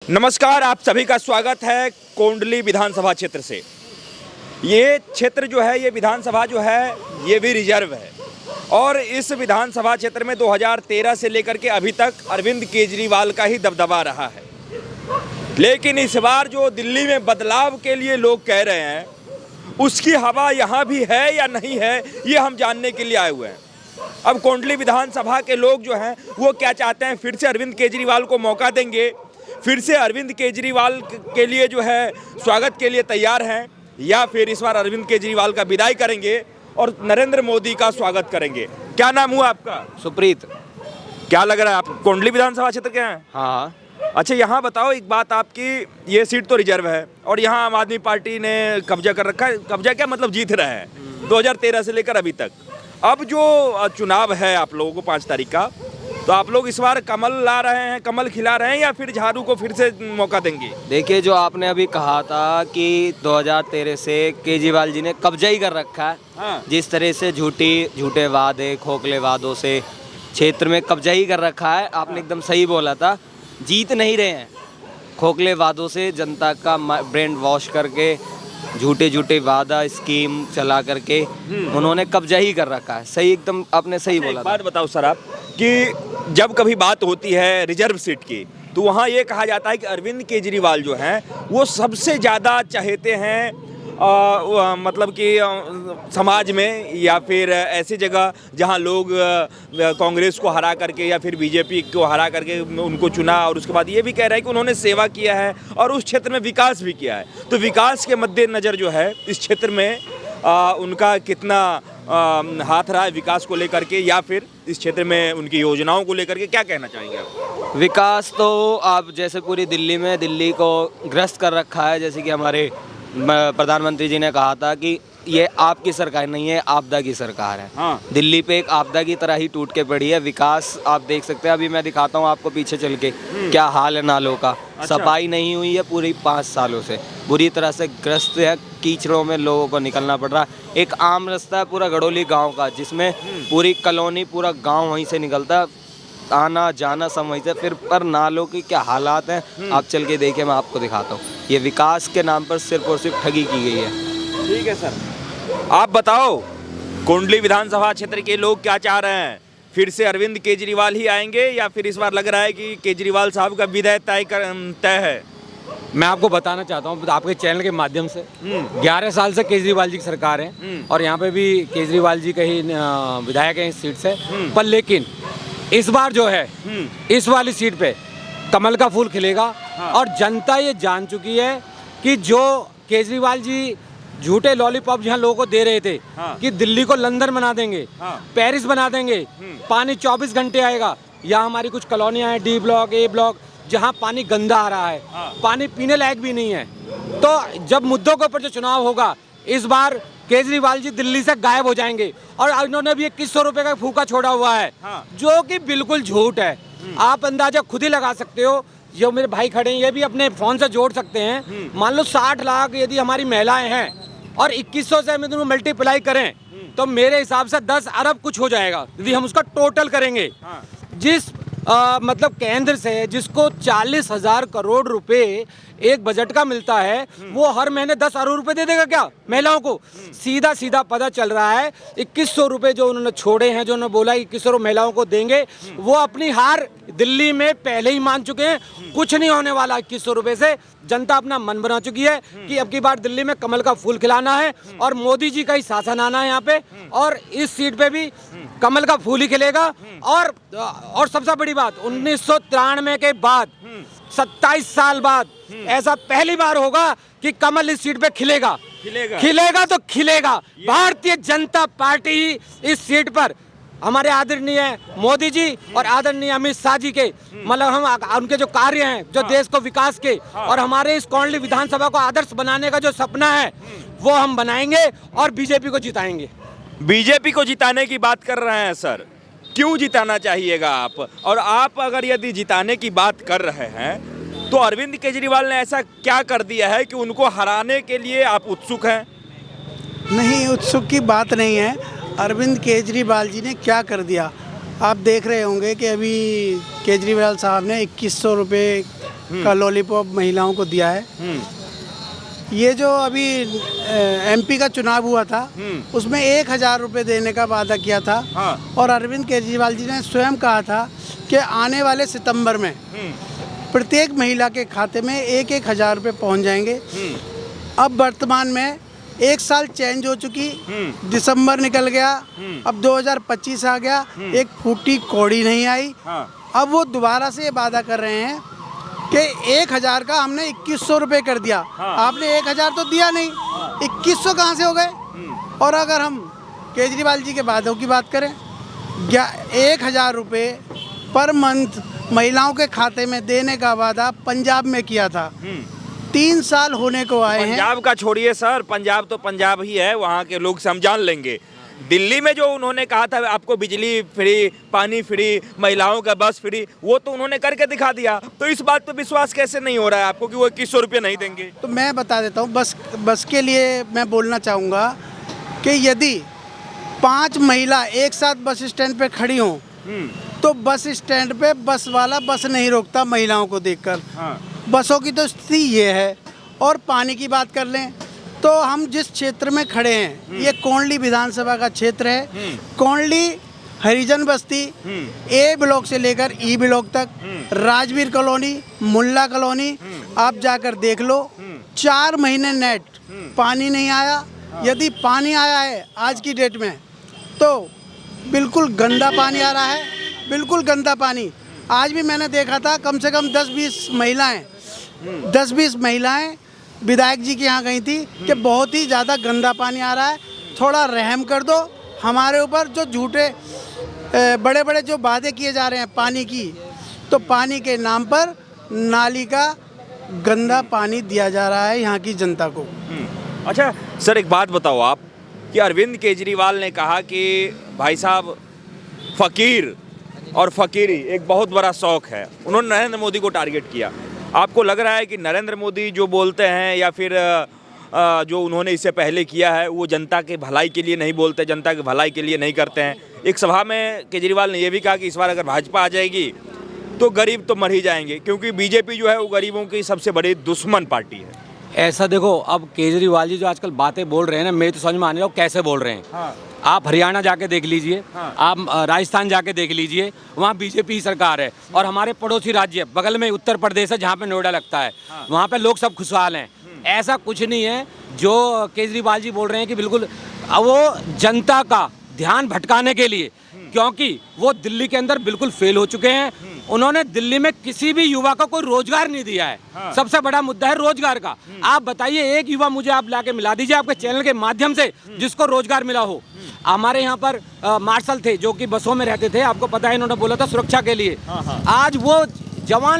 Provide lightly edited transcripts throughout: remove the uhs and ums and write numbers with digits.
नमस्कार, आप सभी का स्वागत है कोंडली विधानसभा क्षेत्र से। ये क्षेत्र जो है, ये विधानसभा जो है, ये भी रिजर्व है और इस विधानसभा क्षेत्र में 2013 से लेकर के अभी तक अरविंद केजरीवाल का ही दबदबा रहा है। लेकिन इस बार जो दिल्ली में बदलाव के लिए लोग कह रहे हैं, उसकी हवा यहाँ भी है या नहीं है, ये हम जानने के लिए आए हुए हैं। अब कोंडली विधानसभा के लोग जो हैं वो क्या चाहते हैं, फिर से अरविंद केजरीवाल को मौका देंगे, फिर से अरविंद केजरीवाल के लिए जो है स्वागत के लिए तैयार हैं, या फिर इस बार अरविंद केजरीवाल का विदाई करेंगे और नरेंद्र मोदी का स्वागत करेंगे। क्या नाम हुआ आपका? सुप्रीत। क्या लग रहा है, आप कोंडली विधानसभा क्षेत्र के हैं? हाँ। अच्छा, यहाँ बताओ एक बात, आपकी ये सीट तो रिजर्व है और यहाँ आम आदमी पार्टी ने कब्जा कर रखा है। कब्जा क्या मतलब, जीत रहा है 2013 से लेकर अभी तक। अब जो चुनाव है आप लोगों को 5 तारीख का, तो आप लोग इस बार कमल ला रहे हैं, कमल खिला रहे हैं, या फिर झाड़ू को फिर से मौका देंगे? देखिए, जो आपने अभी कहा था कि 2013 से केजरीवाल जी ने कब्जा ही कर रखा है। हाँ। जिस तरह से झूठे वादे, खोखले वादों से क्षेत्र में कब्जा ही कर रखा है, आपने एकदम सही बोला था। जीत नहीं रहे हैं, खोखले वादों से जनता का ब्रेन वॉश करके, झूठे वादा स्कीम चला करके उन्होंने कब्जा ही कर रखा है। सही, एकदम आपने सही बोला। एक बात बताओ सर आप, कि जब कभी बात होती है रिजर्व सीट की, तो वहाँ ये कहा जाता है कि अरविंद केजरीवाल जो हैं वो सबसे ज़्यादा चहेते हैं मतलब कि समाज में, या फिर ऐसी जगह जहाँ लोग कांग्रेस को हरा करके या फिर बीजेपी को हरा करके उनको चुना, और उसके बाद ये भी कह रहा है कि उन्होंने सेवा किया है और उस क्षेत्र में विकास भी किया है। तो विकास के मद्देनज़र जो है इस क्षेत्र में उनका कितना हाथ रहा है विकास को लेकर के, या फिर इस क्षेत्र में उनकी योजनाओं को लेकर के क्या कहना चाहेंगे आप? विकास तो आप जैसे पूरी दिल्ली को ग्रस्त कर रखा है। जैसे कि हमारे प्रधानमंत्री जी ने कहा था कि ये आपकी सरकार नहीं है, आपदा की सरकार है। हाँ। दिल्ली पे एक आपदा की तरह ही टूट के पड़ी है। विकास आप देख सकते हैं, अभी मैं दिखाता हूँ आपको पीछे चल के क्या हाल है नालों का। अच्छा। सफाई नहीं हुई है पूरी 5 सालों से, बुरी तरह से ग्रस्त है। कीचड़ों में लोगों को निकलना पड़ रहा है। एक आम रास्ता है पूरा गड़ोली गाँव का, जिसमें पूरी कॉलोनी, पूरा गाँव वहीं से निकलता है, आना जाना सब वहीं से। फिर पर नालों की क्या हालात हैं, आप चल के देखिए, मैं आपको दिखाता हूँ। ये विकास के नाम पर सिर्फ और सिर्फ ठगी की गई है। ठीक है सर, आप बताओ कोंडली विधानसभा क्षेत्र के लोग क्या चाह रहे हैं? फिर से अरविंद केजरीवाल ही आएंगे, या फिर इस बार लग रहा है कि केजरीवाल साहब का विदाई तय है? मैं आपको बताना चाहता हूँ आपके चैनल के माध्यम से, 11 साल से केजरीवाल जी की सरकार है और यहाँ पे भी केजरीवाल जी का ही विधायक है इस सीट से। पर लेकिन इस बार जो है इस वाली सीट पे कमल का फूल खिलेगा। हाँ। और जनता ये जान चुकी है कि जो केजरीवाल जी झूठे लॉलीपॉप यहाँ लोगों को दे रहे थे। हाँ। कि दिल्ली को लंदन बना देंगे। हाँ। पेरिस बना देंगे, पानी 24 घंटे आएगा। यहाँ हमारी कुछ कॉलोनियाँ हैं, डी ब्लॉक, ए ब्लॉक, जहाँ पानी गंदा आ रहा है। हाँ। पानी पीने लायक भी नहीं है। तो जब मुद्दों के ऊपर जो चुनाव होगा, इस बार केजरीवाल जी दिल्ली से गायब हो जाएंगे। और इन्होंने भी 2100 रुपए का फूका छोड़ा हुआ है। हाँ। जो कि बिल्कुल झूठ है। आप अंदाजा खुद ही लगा सकते हो। जो मेरे भाई खड़े हैं, ये भी अपने फोन से जोड़ सकते हैं। मान लो 60 लाख यदि हमारी महिलाएं हैं और 2100 से हम इनको मल्टीप्लाई करें, तो मेरे हिसाब से 10 अरब कुछ हो जाएगा यदि हम उसका टोटल करेंगे। हाँ। जिस मतलब केंद्र से जिसको 40,000 करोड़ रुपए एक बजट का मिलता है, वो हर महीने 10 अरब रुपए दे देगा क्या महिलाओं को? सीधा सीधा पता चल रहा है 2100 रुपए जो उन्होंने छोड़े हैं, जो उन्होंने बोला 2100 महिलाओं को देंगे, वो अपनी हार दिल्ली में पहले ही मान चुके हैं। कुछ नहीं होने वाला 2100 रुपए से। जनता अपना मन बना चुकी है कि अब की बार दिल्ली में कमल का फूल खिलाना है और मोदी जी का ही शासन आना है यहाँ पे, और इस सीट पे भी कमल का फूल ही खिलेगा। और सबसे बड़ी बात, 1993 के बाद 27 साल बाद ऐसा पहली बार होगा कि कमल इस सीट पे खिलेगा। खिलेगा तो खिलेगा। भारतीय जनता पार्टी इस सीट पर, हमारे आदरणीय मोदी जी और आदरणीय अमित शाह जी के, मतलब हम उनके जो कार्य हैं, जो देश को विकास के, और हमारे इस कोंडली विधानसभा को आदर्श बनाने का जो सपना है, वो हम बनाएंगे और बीजेपी को जिताएंगे। बीजेपी को जिताने की बात कर रहे हैं सर, क्यों जिताना चाहिएगा आप? और आप अगर यदि जिताने की बात कर रहे हैं, तो अरविंद केजरीवाल ने ऐसा क्या कर दिया है कि उनको हराने के लिए आप उत्सुक हैं? नहीं, उत्सुक की बात नहीं है। अरविंद केजरीवाल जी ने क्या कर दिया, आप देख रहे होंगे कि अभी केजरीवाल साहब ने 2100 रुपये का लॉलीपॉप महिलाओं को दिया है। ये जो अभी एमपी का चुनाव हुआ था उसमें 1,000 रुपये देने का वादा किया था। हाँ। और अरविंद केजरीवाल जी ने स्वयं कहा था कि आने वाले सितंबर में प्रत्येक महिला के खाते में 1,000 रुपये पहुंच जाएंगे। अब वर्तमान में 1 साल चेंज हो चुकी, दिसंबर निकल गया, अब 2025 आ गया, एक फूटी कौड़ी नहीं आई। अब वो दोबारा से ये वादा कर रहे हैं कि 1,000 का हमने 2,100 रुपये कर दिया। आपने 1,000 तो दिया नहीं, 2,100 कहाँ से हो गए? और अगर हम केजरीवाल जी के वादों की बात करें, 1,000 रुपये पर मंथ महिलाओं के खाते में देने का वादा पंजाब में किया था। 3 साल होने को आए हैं। पंजाब का छोड़िए सर, पंजाब तो पंजाब ही है, वहाँ के लोग से हम जान लेंगे। दिल्ली में जो उन्होंने कहा था आपको बिजली फ्री, पानी फ्री, महिलाओं का बस फ्री, वो तो उन्होंने करके दिखा दिया। तो इस बात पे विश्वास कैसे नहीं हो रहा है आपको कि वो 2,100 रुपये नहीं देंगे? तो मैं बता देता हूँ, बस के लिए मैं बोलना चाहूँगा कि यदि 5 महिला एक साथ बस स्टैंड पे खड़ी हों तो बस स्टैंड पे बस वाला बस नहीं रोकता महिलाओं को देखकर। बसों की तो स्थिति ये है। और पानी की बात कर लें तो हम जिस क्षेत्र में खड़े हैं ये कोंडली विधानसभा का क्षेत्र है। कोंडली हरिजन बस्ती ए ब्लॉक से लेकर ई ब्लॉक तक, राजवीर कॉलोनी, मुल्ला कॉलोनी, आप जाकर देख लो। 4 महीने नेट पानी नहीं आया। यदि पानी आया है आज की डेट में तो बिल्कुल गंदा पानी आ रहा है, बिल्कुल गंदा पानी। आज भी मैंने देखा था कम से कम 10-20 महिलाएं विधायक जी के यहाँ गई थी कि बहुत ही ज़्यादा गंदा पानी आ रहा है, थोड़ा रहम कर दो हमारे ऊपर। जो झूठे बड़े बड़े जो वादे किए जा रहे हैं पानी की, तो पानी के नाम पर नाली का गंदा पानी दिया जा रहा है यहाँ की जनता को। अच्छा सर, एक बात बताओ आप कि अरविंद केजरीवाल ने कहा कि भाई साहब फ़कीर और फ़कीरी एक बहुत बड़ा शौक़ है। उन्होंने नरेंद्र मोदी को टारगेट किया। आपको लग रहा है कि नरेंद्र मोदी जो बोलते हैं या फिर जो उन्होंने इससे पहले किया है वो जनता के भलाई के लिए नहीं बोलते, जनता के भलाई के लिए नहीं करते हैं? एक सभा में केजरीवाल ने यह भी कहा कि इस बार अगर भाजपा आ जाएगी तो गरीब तो मर ही जाएंगे, क्योंकि बीजेपी जो है वो गरीबों की सबसे बड़ी दुश्मन पार्टी है। ऐसा देखो, अब केजरीवाल जी जो आजकल बातें बोल रहे हैं ना, मैं तो समझ में आने लगा कैसे बोल रहे हैं। आप हरियाणा जाके देख लीजिए, आप राजस्थान जाके देख लीजिए, वहाँ बीजेपी की सरकार है। और हमारे पड़ोसी राज्य बगल में उत्तर प्रदेश है जहाँ पे नोएडा लगता है, वहाँ पे लोग सब खुशहाल हैं। ऐसा कुछ नहीं है जो केजरीवाल जी बोल रहे हैं कि बिल्कुल वो जनता का ध्यान भटकाने के लिए, क्योंकि वो दिल्ली के अंदर बिल्कुल फेल हो चुके हैं। उन्होंने दिल्ली में किसी भी युवा को कोई रोजगार नहीं दिया है। सबसे बड़ा मुद्दा है रोजगार का। आप बताइए, एक युवा मुझे आप लाके मिला दीजिए आपके चैनल के माध्यम से जिसको रोजगार मिला हो। हमारे यहाँ पर मार्शल थे जो कि बसों में रहते थे, आपको पता है, इन्होंने बोला था सुरक्षा के लिए। आज वो जवान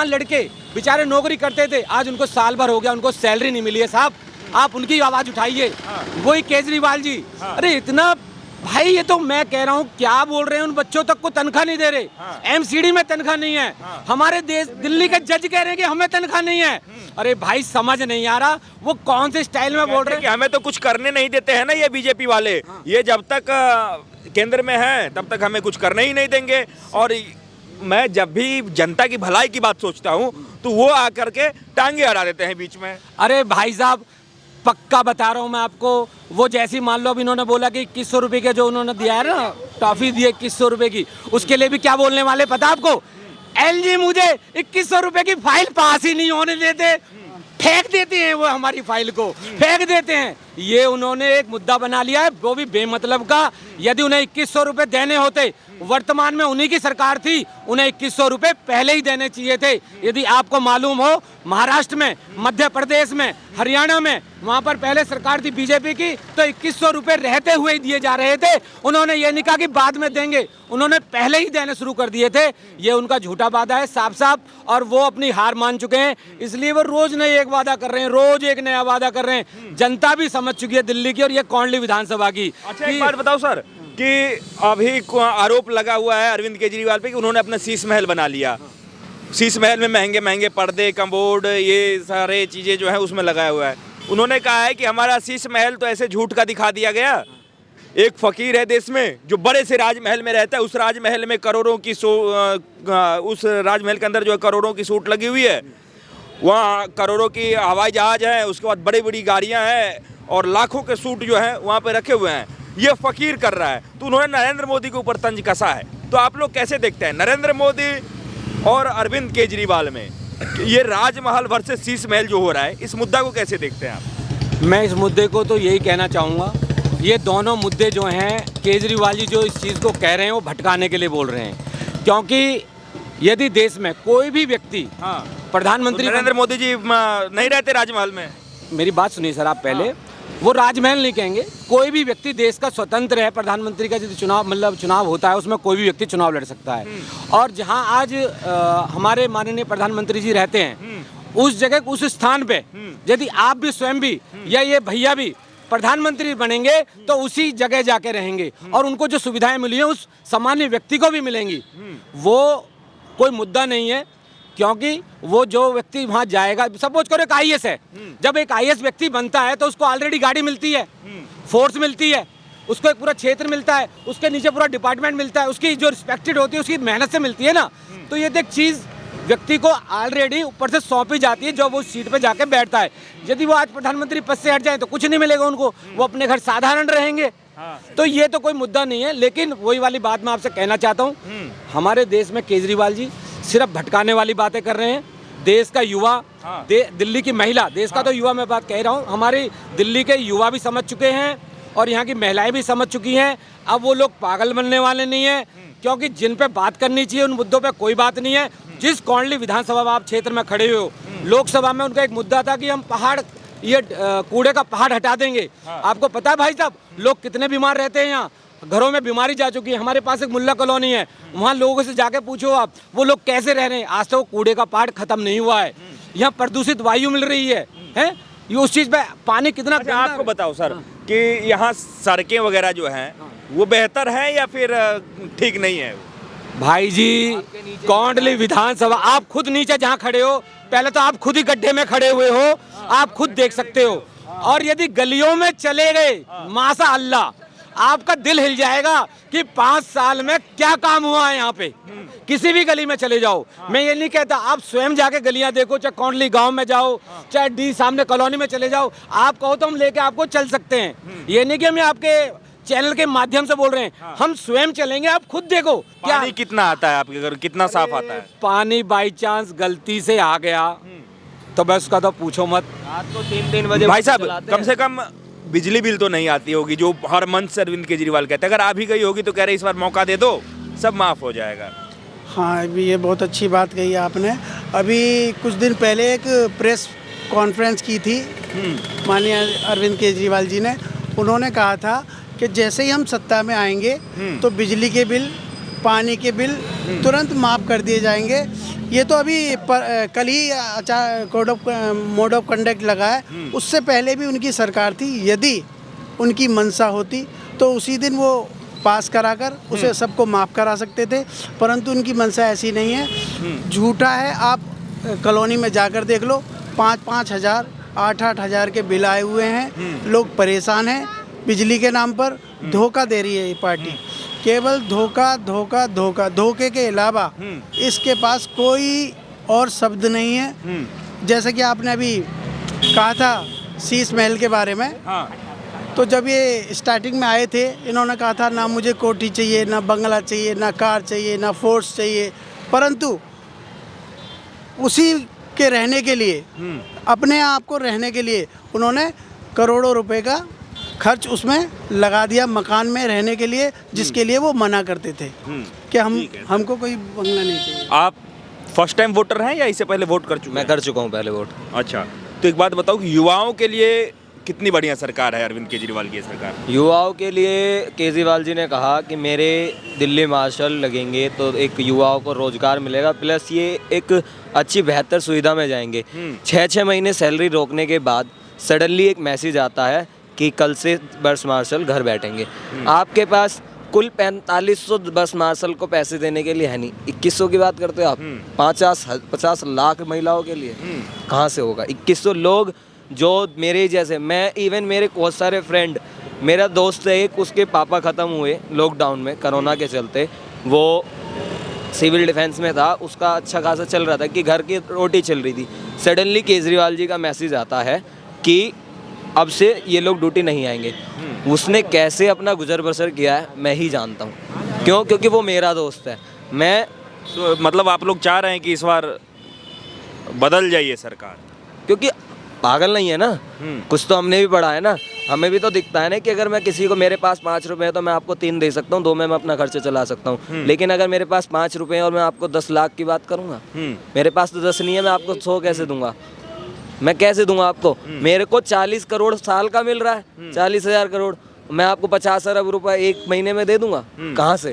लड़के बेचारे नौकरी करते थे, आज उनको साल भर हो गया, उनको सैलरी नहीं मिली है। साहब आप उनकी आवाज उठाइए। वही केजरीवाल जी, अरे इतना भाई, ये तो मैं कह रहा हूँ क्या बोल रहे हैं, उन बच्चों तक को तनख्वाह नहीं दे रहे। एमसीडी में तनख्वाह नहीं है। हमारे देश दिल्ली के जज कह रहे हैं कि हमें तनख्वाह नहीं है। अरे भाई समझ नहीं आ रहा वो कौन से स्टाइल में बोल रहे हैं कि हमें तो कुछ करने नहीं देते हैं ना ये बीजेपी वाले। ये जब तक केंद्र में है तब तक हमें कुछ करने ही नहीं देंगे। और मैं जब भी जनता की भलाई की बात सोचता हूँ तो वो आकर के टांगे अड़ा देते हैं बीच में। अरे भाई साहब पक्का बता रहा हूँ मैं आपको, वो जैसी मान लो अब इन्होंने बोला कि 2,100 रुपये के जो उन्होंने दिया है ना, टॉफी दी 2,100 रुपये की, उसके लिए भी क्या बोलने वाले पता आपको? एलजी मुझे 2,100 रुपये की फाइल पास ही नहीं होने देते, फेंक देते हैं वो, हमारी फाइल को फेंक देते हैं। ये उन्होंने एक मुद्दा बना लिया है, वो भी बेमतलब का। यदि उन्हें 2,100 रुपये देने होते, वर्तमान में उन्हीं की सरकार थी, उन्हें 2,100 रुपये पहले ही देने चाहिए थे। यदि आपको मालूम हो, महाराष्ट्र में, मध्य प्रदेश में, हरियाणा में, वहाँ पर पहले सरकार थी बीजेपी की, तो 2,100 रुपये रहते हुए ही दिए जा रहे थे। उन्होंने ये नहीं कहा कि बाद में देंगे, उन्होंने पहले ही देने शुरू कर दिए थे। ये उनका झूठा वादा है साफ साफ, और वो अपनी हार मान चुके हैं। इसलिए वो रोज नए एक वादा कर रहे हैं, रोज एक नया वादा कर रहे हैं। जनता भी समझ चुकी है दिल्ली की और ये कोंडली विधानसभा की। अच्छा एक बात बताओ सर कि अभी आरोप लगा हुआ है अरविंद केजरीवाल पे कि उन्होंने अपना शीश महल बना लिया। शीश महल में महंगे महंगे पर्दे, कमोड, ये सारे चीज़ें जो है उसमें लगाया हुआ है। उन्होंने कहा है कि हमारा शीश महल तो ऐसे झूठ का दिखा दिया गया, एक फकीर है देश में जो बड़े से राजमहल में रहता है, उस राजमहल में करोड़ों की उस राजमहल के अंदर जो है करोड़ों की सूट लगी हुई है, वहाँ करोड़ों की हवाई जहाज है, उसके बाद बड़ी बड़ी गाड़ियाँ हैं और लाखों के सूट जो है वहाँ पे रखे हुए हैं। ये फकीर कर रहा है, तो उन्होंने नरेंद्र मोदी के ऊपर तंज कसा है। तो आप लोग कैसे देखते हैं नरेंद्र मोदी और अरविंद केजरीवाल में ये राजमहल वर्सेस शीश महल जो हो रहा है, इस मुद्दा को कैसे देखते हैं आप? मैं इस मुद्दे को तो यही कहना चाहूँगा, ये दोनों मुद्दे जो हैं केजरीवाल जी जो इस चीज़ को कह रहे हैं वो भटकाने के लिए बोल रहे हैं। क्योंकि यदि देश में कोई भी व्यक्ति प्रधानमंत्री तो नरेंद्र मोदी जी नहीं रहते राजमहल में? मेरी बात सुनिए सर आप पहले, वो राजमहल नहीं कहेंगे, कोई भी व्यक्ति देश का स्वतंत्र है। प्रधानमंत्री का यदि चुनाव होता है उसमें कोई भी व्यक्ति चुनाव लड़ सकता है। और जहां आज हमारे माननीय प्रधानमंत्री जी रहते हैं उस जगह उस स्थान पे यदि आप भी स्वयं भी या ये भैया भी प्रधानमंत्री बनेंगे तो उसी जगह जाके रहेंगे और उनको जो सुविधाएं मिली हैं उस सामान्य व्यक्ति को भी मिलेंगी। वो कोई मुद्दा नहीं है, क्योंकि वो जो व्यक्ति वहाँ जाएगा, सपोज करो एक आईएएस है, जब एक आईएएस व्यक्ति बनता है तो उसको ऑलरेडी गाड़ी मिलती है, फोर्स मिलती है, उसको एक पूरा क्षेत्र मिलता है, उसके नीचे पूरा डिपार्टमेंट मिलता है, उसकी जो रिस्पेक्टेड होती है उसकी मेहनत से मिलती है ना। तो ये एक चीज़ व्यक्ति को ऑलरेडी ऊपर से सौंपी जाती है जो वो सीट पे जाके बैठता है। यदि वो आज प्रधानमंत्री पद से हट जाए तो कुछ नहीं मिलेगा उनको, वो अपने घर साधारण रहेंगे। तो ये तो कोई मुद्दा नहीं है। लेकिन वही वाली बात मैं आपसे कहना चाहता हूँ, हमारे देश में केजरीवाल जी सिर्फ भटकाने वाली बातें कर रहे हैं। देश का युवा, दिल्ली की महिला, देश का तो युवा मैं बात कह रहा हूँ, हमारी दिल्ली के युवा भी समझ चुके हैं और यहाँ की महिलाएं भी समझ चुकी हैं। अब वो लोग पागल बनने वाले नहीं हैं, क्योंकि जिन पे बात करनी चाहिए उन मुद्दों पे कोई बात नहीं है। जिस कौंडली विधानसभा आप क्षेत्र में खड़े हो, लोकसभा में उनका एक मुद्दा था कि हम ये कूड़े का पहाड़ हटा देंगे। आपको पता है भाई साहब लोग कितने बीमार रहते हैं, यहाँ घरों में बीमारी जा चुकी है। हमारे पास एक मुल्ला कॉलोनी है, वहाँ लोगों से जाके पूछो आप वो लोग कैसे रह रहे हैं। आज तो कूड़े का पहाड़ खत्म नहीं हुआ है, यहाँ प्रदूषित वायु मिल रही है ये उस चीज़ पे पानी कितना। आपको बताओ सर कि यहाँ सड़कें वगैरह जो हैं वो बेहतर है या फिर ठीक नहीं है? भाई जी कौंडली विधानसभा, आप खुद नीचे जहाँ खड़े हो, पहले तो आप खुद ही गड्ढे में खड़े हुए हो, आप खुद देख सकते हो। और यदि गलियों में चले गए, माशा अल्लाह, आपका दिल हिल जाएगा कि 5 साल में क्या काम हुआ है यहाँ पे। किसी भी गली में चले जाओ, मैं ये नहीं कहता, आप स्वयं जाके गलियां देखो, चाहे कौंडली गांव में जाओ, चाहे डी सामने कॉलोनी में चले जाओ, आप कहो तो हम लेके आपको चल सकते हैं। ये नहीं कि हम आपके चैनल के माध्यम से बोल रहे हैं, हम स्वयं चलेंगे, आप खुद देखो। पानी कितना आता है आपके घर, कितना साफ आता है? पानी बाई चांस गलती से आ गया तो बस उसका तो पूछो मत। रात को 3-3 बजे भाई साहब कम से कम बिजली बिल तो नहीं आती होगी जो हर मंथ से अरविंद केजरीवाल कहते हैं। अगर आ भी गई होगी तो कह रहे इस बार मौका दे दो, सब माफ हो जाएगा। हाँ, अभी ये बहुत अच्छी बात कही आपने। अभी कुछ दिन पहले एक प्रेस कॉन्फ्रेंस की थी माननीय अरविंद केजरीवाल जी ने। उन्होंने कहा था कि जैसे ही हम सत्ता में आएंगे तो बिजली के बिल, पानी के बिल तुरंत माफ़ कर दिए जाएंगे। ये तो अभी कल ही मोड ऑफ कंडक्ट लगा है, उससे पहले भी उनकी सरकार थी। यदि उनकी मंशा होती तो उसी दिन वो पास कराकर उसे सबको माफ़ करा सकते थे, परंतु उनकी मंशा ऐसी नहीं है। झूठा है, आप कॉलोनी में जाकर देख लो, 5-5 हज़ार 8-8 हज़ार के बिल आए हुए हैं। लोग परेशान हैं बिजली के नाम पर। धोखा दे रही है ये पार्टी, केवल धोखा धोखा धोखा, धोखे के अलावा इसके पास कोई और शब्द नहीं है। जैसे कि आपने अभी कहा था शीश महल के बारे में, तो जब ये स्टार्टिंग में आए थे इन्होंने कहा था ना मुझे कोठी चाहिए, ना बंगला चाहिए, ना कार चाहिए, ना फोर्स चाहिए, परंतु उसी के रहने के लिए, अपने आप को रहने के लिए उन्होंने करोड़ों रुपए का खर्च उसमें लगा दिया मकान में रहने के लिए, जिसके लिए वो मना करते थे कि हमको कोई बंगला नहीं चाहिए। आप फर्स्ट टाइम वोटर हैं या इससे पहले वोट कर चुके हैं? मैं कर चुका हूँ पहले वोट। अच्छा, तो एक बात बताओ कि युवाओं के लिए कितनी बढ़िया सरकार है अरविंद केजरीवाल की सरकार? युवाओं के लिए केजरीवाल जी ने कहा कि मेरे दिल्ली मार्शल लगेंगे तो एक युवाओं को रोजगार मिलेगा, प्लस ये एक अच्छी बेहतर सुविधा में जाएंगे। 6-6 महीने सैलरी रोकने के बाद सडनली एक मैसेज आता है कि कल से बस मार्शल घर बैठेंगे। आपके पास कुल 4500 बस मार्शल को पैसे देने के लिए है नहीं, 2100 की बात करते हो आप। 50 लाख महिलाओं के लिए कहाँ से होगा? 2100 लोग जो मेरे जैसे, मैं इवन मेरे बहुत सारे फ्रेंड मेरा दोस्त है एक, उसके पापा ख़त्म हुए लॉकडाउन में कोरोना के चलते। वो सिविल डिफेंस में था, उसका अच्छा खासा चल रहा था कि घर की रोटी चल रही थी। सडनली केजरीवाल जी का मैसेज आता है कि अब से ये लोग ड्यूटी नहीं आएंगे। उसने कैसे अपना गुजर बसर किया है मैं ही जानता हूँ। क्यों? क्योंकि वो मेरा दोस्त है। मैं तो मतलब आप लोग चाह रहे हैं कि इस बार बदल जाइए सरकार? क्योंकि पागल नहीं है ना, कुछ तो हमने भी पढ़ा है ना, हमें भी तो दिखता है ना कि अगर मैं किसी को, मेरे पास 5 रुपए है तो मैं आपको 3 दे सकता हूँ, 2 में मैं अपना खर्चा चला सकता हूँ। लेकिन अगर मेरे पास 5 रुपए हैं और मैं आपको 10 लाख की बात करूँगा, मेरे पास तो 10 नहीं है, मैं आपको 100 कैसे दूंगा? मैं कैसे दूंगा आपको? मेरे को 40 करोड़ साल का मिल रहा है, 40,000 करोड़, मैं आपको 50 अरब रुपए एक महीने में दे दूंगा? कहाँ से?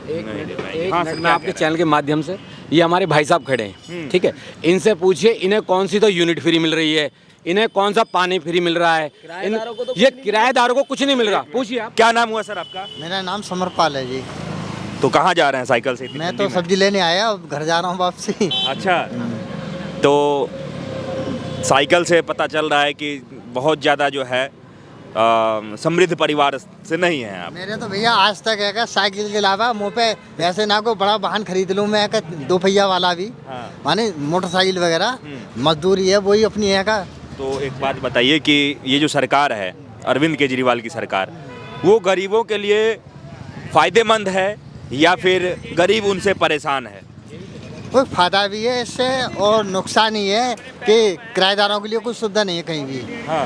एक मिनट, मैं आपके चैनल के माध्यम से, ये हमारे भाई साहब खड़े हैं, ठीक है, इनसे पूछिए इन्हें कौन सी तो यूनिट फ्री मिल रही है, इन्हें कौन सा पानी फ्री मिल रहा है, ये किराएदारों को कुछ नहीं मिल रहा। पूछिए आप। क्या नाम हुआ सर आपका? मेरा नाम समरपाल है जी। तो कहाँ जा रहे हैं साइकिल से इतनी मैं ठंडी तो में? सब्जी लेने आया, अब घर जा रहा हूँ वापसी। अच्छा, तो साइकिल से पता चल रहा है कि बहुत ज़्यादा जो है समृद्ध परिवार से नहीं है आप। मेरे तो भैया आज तक है साइकिल के अलावा मुँह पे ऐसे ना कोई बड़ा वाहन खरीद लूँ मैं, 2 पहिया वाला भी, माने मोटरसाइकिल वगैरह, मजदूरी है वही अपनी है का। तो एक बात बताइए कि ये जो सरकार है अरविंद केजरीवाल की सरकार, वो गरीबों के लिए फ़ायदेमंद है या फिर गरीब उनसे परेशान है? कोई फायदा भी है इससे और नुकसान ही है कि किराएदारों के लिए कुछ सुविधा नहीं है कहीं भी। हाँ,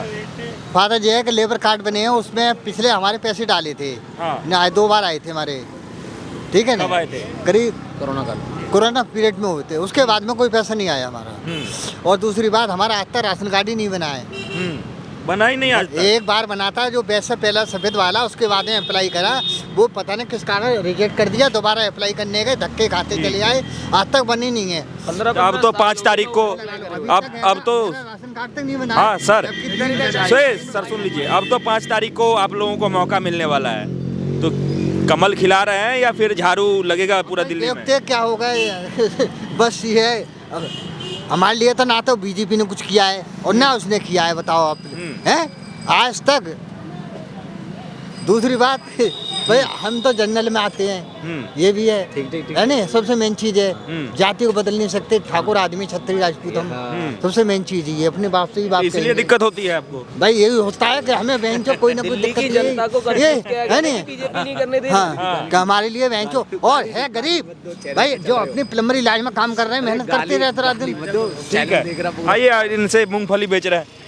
फायदा ये है कि लेबर कार्ड बने हैं, उसमें पिछले हमारे पैसे डाले थे, हाँ। ना 2 बार आए थे हमारे, ठीक है ना? कब आए थे? करीब कोरोना का कोरोना पीरियड में हुए थे, उसके बाद में कोई पैसा नहीं आया हमारा। और दूसरी बात, हमारा आज तक राशन कार्ड ही नहीं बना है। बना ही नहीं आज तक। एक बार बना था जो पैसा पहला सफेद वाला, उसके बाद में अप्लाई करा, वो पता नहीं किस कारण रिजेक्ट कर दिया, दोबारा अप्लाई करने गए, धक्के खाते चले आए, आज तक बनी नहीं है। अब तो 5 तारीख को, अब तो राशन कार्ड तक नहीं बना। हाँ सर, सर सुन लीजिए, अब तो 5 तारीख को आप लोगों को मौका मिलने वाला है, तो कमल खिला रहे हैं या फिर झाड़ू लगेगा पूरा दिल्ली में? देखते क्या होगा। बस ये है, अब हमारे लिए तो ना तो बीजेपी ने कुछ किया है और ना उसने किया है, बताओ आप हैं आज तक। दूसरी बात भाई, हम तो जनरल में आते हैं, ये भी है, है ना? सबसे मेन चीज है, जाति को बदल नहीं सकते, ठाकुर आदमी छत्री राजपूत हम, सबसे मेन चीज ये अपने बाप से ही बात इसलिए करेंगे। दिक्कत होती है आपको? भाई यही होता है कि हमें बहन चो कोई ना कोई दिक्कत जनता को ये है बीजेपी नहीं करने दे नहीं। हाँ, कि हमारे लिए बहन चो और है गरीब भाई, जो अपनी प्लम्बरी इलाज में काम कर रहे हैं, मेहनत करते रहते रात दिन। ठीक है, आइए इनसे मूंगफली बेच रहे हैं।